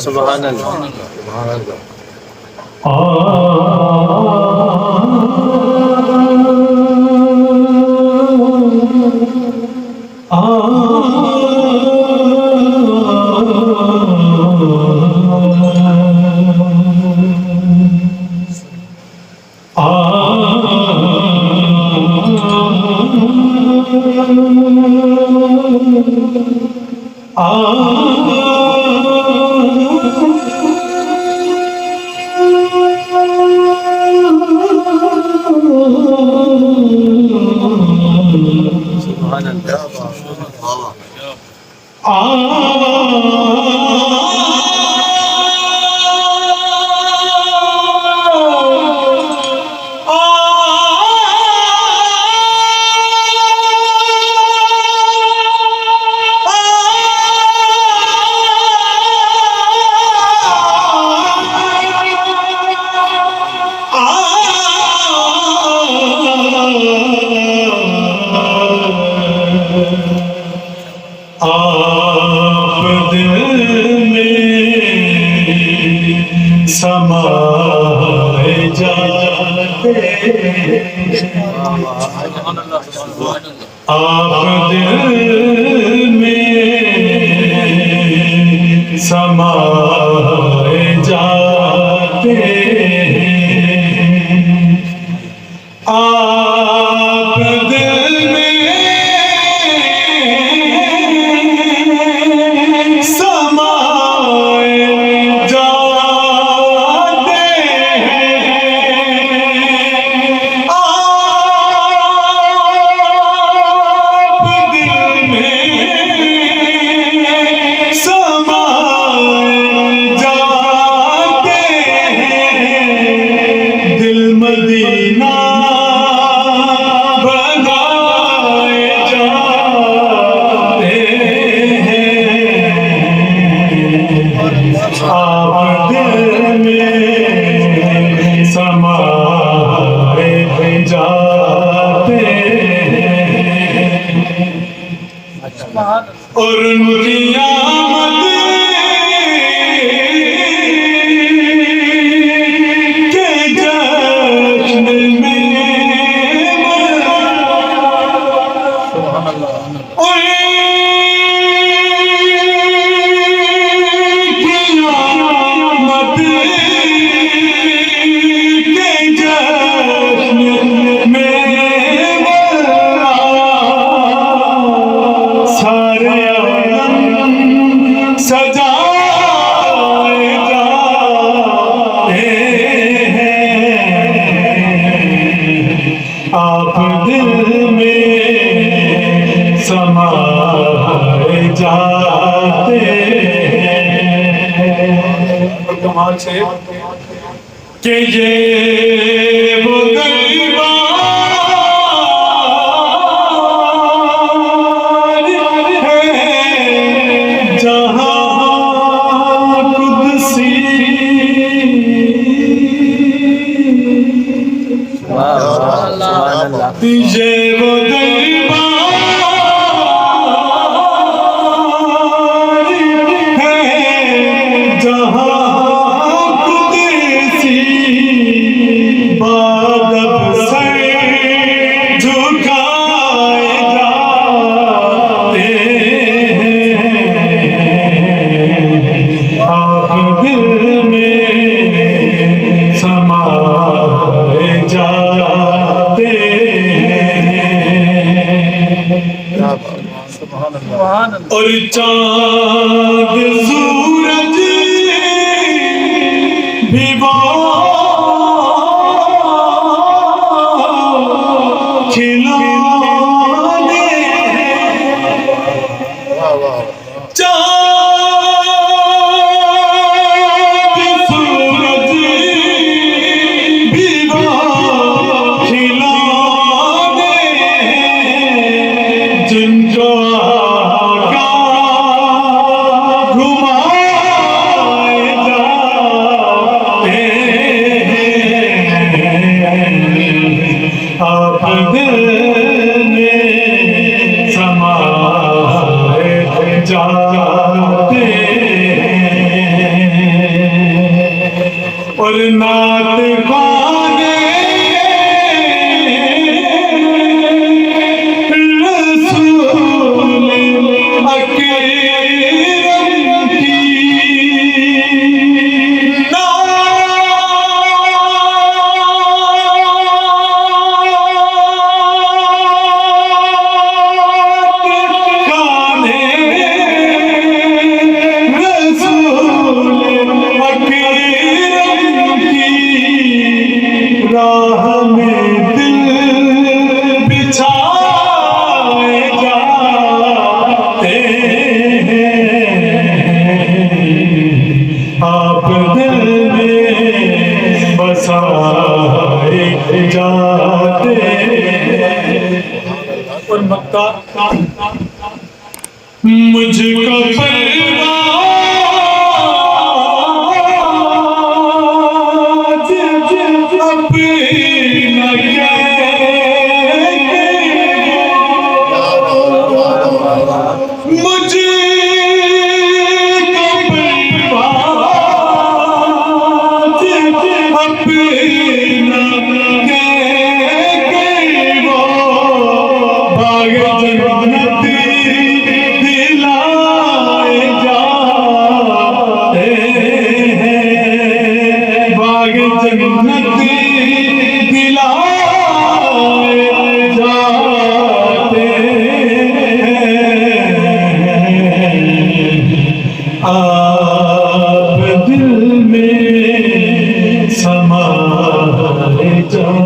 سبحان اللہ سبحان اللہ آپ دل میں سمائے جاتے ہیں آپ دل میں سمائے جاتے اور ان کی آمد کے جشن میں آپ دل میں سمائے جاتے ہیں کمال سے کہ یہ وہ دربار ہے جہاں قدسی یہ وہ دربار ہے جہاں قدسی بادب سر جھکائے جاتے ہیں آپ دل میں سمائے جاتے اور چاند سورج بھی وہ کھلانے چاند سورج بھی وہ کھلانے جن کو گھما اور نعت خوانے رسول اکرم کی راہ میں دل بچھائے جاتے ہیں آپ دل میں بسائے جاتے ہیں اور مکہ مجھ کو آپ دل میں سمائے جاتے